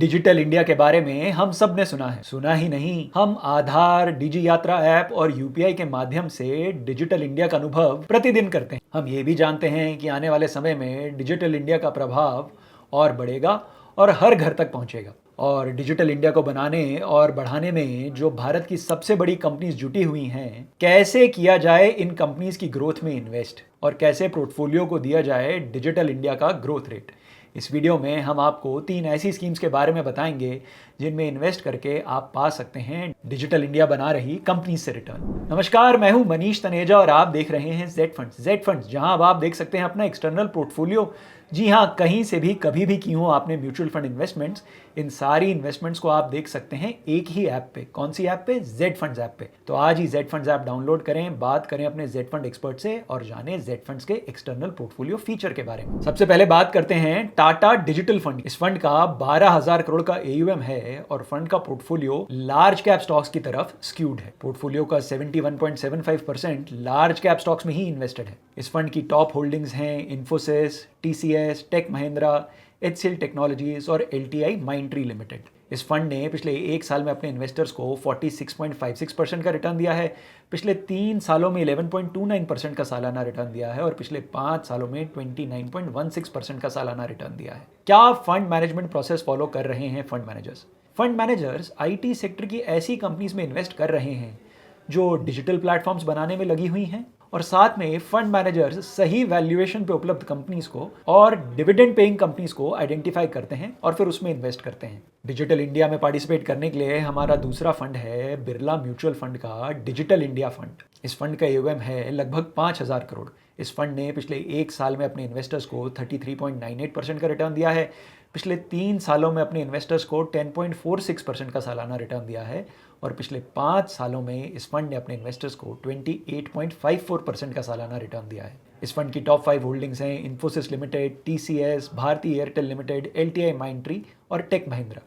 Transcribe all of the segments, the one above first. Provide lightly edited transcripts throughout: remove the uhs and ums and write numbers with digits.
Digital India के बारे में हम सब ने सुना है, सुना ही नहीं, हम आधार, डिजी यात्रा ऐप और यूपीआई के माध्यम से डिजिटल इंडिया का अनुभव प्रतिदिन करते हैं। हम ये भी जानते हैं कि आने वाले समय में डिजिटल इंडिया का प्रभाव और बढ़ेगा और हर घर तक पहुंचेगा। और डिजिटल इंडिया को बनाने और बढ़ाने में जो भारत की सबसे बड़ी कंपनीज जुटी हुई हैं, कैसे किया जाए इन कंपनीज की ग्रोथ में इन्वेस्ट और कैसे पोर्टफोलियो को दिया जाए डिजिटल इंडिया का ग्रोथ रेट। इस वीडियो में हम आपको 3 ऐसी स्कीम्स के बारे में बताएंगे जिनमें इन्वेस्ट करके आप पा सकते हैं डिजिटल इंडिया बना रही कंपनी से रिटर्न। नमस्कार, मैं हूं मनीष तनेजा और आप देख रहे हैं जेड फंड्स, जहां अब आप देख सकते हैं अपना एक्सटर्नल पोर्टफोलियो। जी हां, कहीं से भी कभी भी की हो आपने म्यूचुअल फंड इन्वेस्टमेंट्स, इन सारी इन्वेस्टमेंट्स को आप देख सकते हैं एक ही ऐप पे। कौन सी ऐप पे? जेड फंड्स ऐप पे। तो आज ही जेड फंड्स ऐप डाउनलोड करें, बात करें अपने जेड फंड एक्सपर्ट से और जानें जेड फंड्स के एक्सटर्नल पोर्टफोलियो फीचर के बारे में। सबसे पहले बात करते हैं टाटा डिजिटल फंड। इस फंड का 12,000 करोड़ का AUM है और फंड का पोर्टफोलियो लार्ज कैप स्टॉक्स की तरफ स्क्यूड है। पोर्टफोलियो का 71.75% लार्ज कैप स्टॉक्स में ही इन्वेस्टेड है। इस फंड की टॉप होल्डिंग्स हैं Infosys, TCS, tech Mahindra, HCL technologies और LTI माइंडट्री लिमिटेड। इस फंड ने पिछले 1 साल में अपने इन्वेस्टर्स को 46.56% का रिटर्न दिया है, पिछले 3 सालों में 11.29% का सालाना रिटर्न दिया है और पिछले 5 सालों में 29.16% का सालाना रिटर्न दिया है। क्या फंड मैनेजमेंट प्रोसेस फॉलो कर रहे हैं fund managers? Fund managers IT sector की ऐसी कंपनीज में इन्वेस्ट कर रहे हैं जो डिजिटल प्लेटफॉर्म्स बनाने में लगी हुई हैं और साथ में फंड मैनेजर्स सही वैल्यूएशन पे उपलब्ध कंपनीज को और डिविडेंड पेइंग कंपनीज को आइडेंटिफाई करते हैं और फिर उसमें इन्वेस्ट करते हैं। डिजिटल इंडिया में पार्टिसिपेट करने के लिए हमारा दूसरा फंड है बिरला म्यूचुअल फंड का डिजिटल इंडिया फंड। इस फंड का AUM है लगभग 5,000 करोड़। इस फंड ने पिछले 1 साल में अपने इन्वेस्टर्स को 33.98% का रिटर्न दिया है, पिछले 3 सालों में अपने इन्वेस्टर्स को 10.46% का सालाना रिटर्न दिया है और पिछले 5 सालों में इस फंड ने अपने इन्वेस्टर्स को 28.54% का सालाना रिटर्न दिया है। इस फंड की टॉप 5 होल्डिंग्स हैं Infosys limited, TCS, Bharti Airtel limited, LTI Mindtree और टेक महिंद्रा।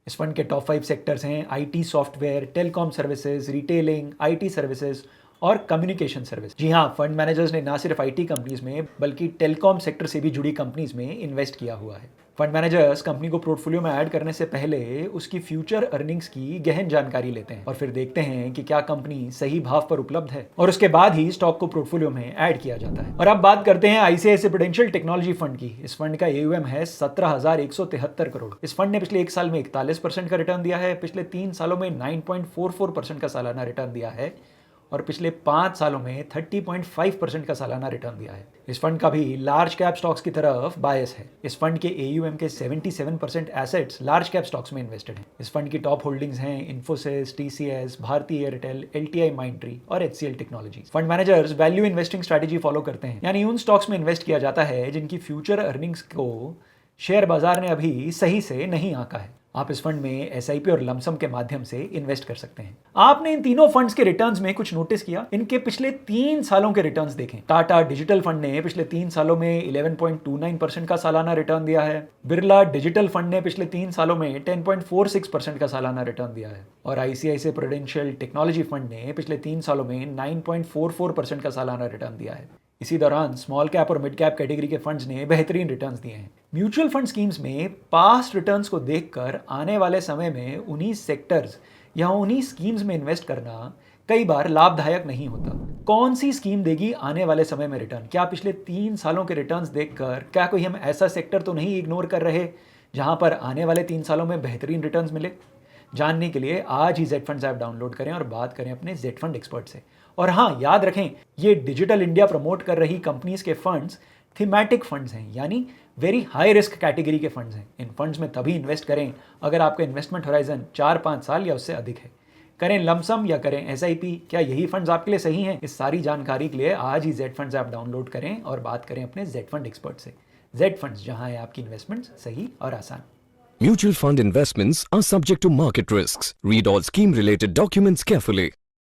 इस फंड के टॉप 5 सेक्टर्स हैं IT software, telecom services, retailing, IT services और कम्युनिकेशन सर्विस। जी हाँ, फंड मैनेजर्स ने ना सिर्फ IT कंपनीज में बल्कि टेलीकॉम सेक्टर से भी जुड़ी कंपनीज में इन्वेस्ट किया हुआ है। फंड मैनेजर्स कंपनी को पोर्टफोलियो में ऐड करने से पहले उसकी फ्यूचर अर्निंग्स की गहन जानकारी लेते हैं और फिर देखते हैं कि क्या कंपनी सही भाव पर उपलब्ध है और उसके बाद ही स्टॉक को पोर्टफोलियो में ऐड किया जाता है। और अब बात करते हैं ICICI प्रूडेंशियल टेक्नोलॉजी फंड की। इस फंड का AUM है 17,173 करोड़। इस फंड ने पिछले 1 साल में 41% का रिटर्न दिया है, पिछले 3 सालों में 9.44% का सालाना रिटर्न दिया है और पिछले 5 सालों में 30.5% का सालाना रिटर्न दिया है। इस फंड का भी लार्ज कैप स्टॉक्स की तरफ बायस है। इस फंड के AUM के 77% एसेट्स लार्ज कैप स्टॉक्स में इन्वेस्टेड हैं। इस फंड की टॉप होल्डिंग्स हैं Infosys, TCS, Bharti Airtel, LTI Mindtree और HCL technologies. Fund managers value investing strategy follow करते हैं, यानी उन स्टॉक्स में इन्वेस्ट किया जाता है जिनकी फ्यूचर अर्निंग्स को शेयर बाजार ने अभी सही से नहीं आंका है। आप इस फंड में SIP और लमसम के माध्यम से इन्वेस्ट कर सकते हैं। आपने इन तीनों फंड्स के रिटर्न्स में कुछ नोटिस किया? इनके पिछले 3 सालों के रिटर्न्स देखें। टाटा डिजिटल फंड ने पिछले 3 सालों में 11.29% का सालाना रिटर्न दिया है। बिरला डिजिटल फंड ने पिछले 3 सालों में 10.46% का सालाना रिटर्न दिया है और ICICI प्रूडेंशियल टेक्नोलॉजी फंड ने पिछले 3 सालों में 9.44% का सालाना रिटर्न दिया है। इसी दौरान स्मॉल कैप और मिड कैप कैटेगरी के फंड्स ने बेहतरीन रिटर्न्स दिए हैं। म्यूचुअल फंड स्कीम्स में पास्ट रिटर्न्स को देखकर आने वाले समय में उन्हीं सेक्टर्स या उन्हीं स्कीम्स में इन्वेस्ट करना कई बार लाभदायक नहीं होता। कौन सी स्कीम देगी आने वाले समय में रिटर्न? क्या पिछले 3 सालों के रिटर्न्स देखकर क्या कोई हम ऐसा सेक्टर तो नहीं इग्नोर कर रहे जहां पर आने वाले 3 सालों में बेहतरीन रिटर्न्स मिले? जानने के लिए आज ही जेड फंड्स ऐप डाउनलोड करें और बात करें अपने जेड फंड एक्सपर्ट से। और हाँ, याद रखें, ये डिजिटल इंडिया प्रमोट कर रही कंपनीज के फंड्स थीमेटिक फंड्स हैं, यानी वेरी हाई रिस्क कैटेगरी के फंड्स हैं। इन फंड्स में तभी इन्वेस्ट करें अगर आपका इन्वेस्टमेंट होराइजन 4-5 साल या उससे अधिक है। करें लमसम या करें SIP, क्या यही फंड्स आपके लिए सही हैं? इस सारी जानकारी के लिए आज ही जेड फंड्स ऐप डाउनलोड करें और बात करें अपने जेड फंड एक्सपर्ट से। जेड फंड्स, जहां है आपकी इन्वेस्टमेंट सही और आसान। Mutual fund investments are subject to market risks. Read all scheme related documents carefully.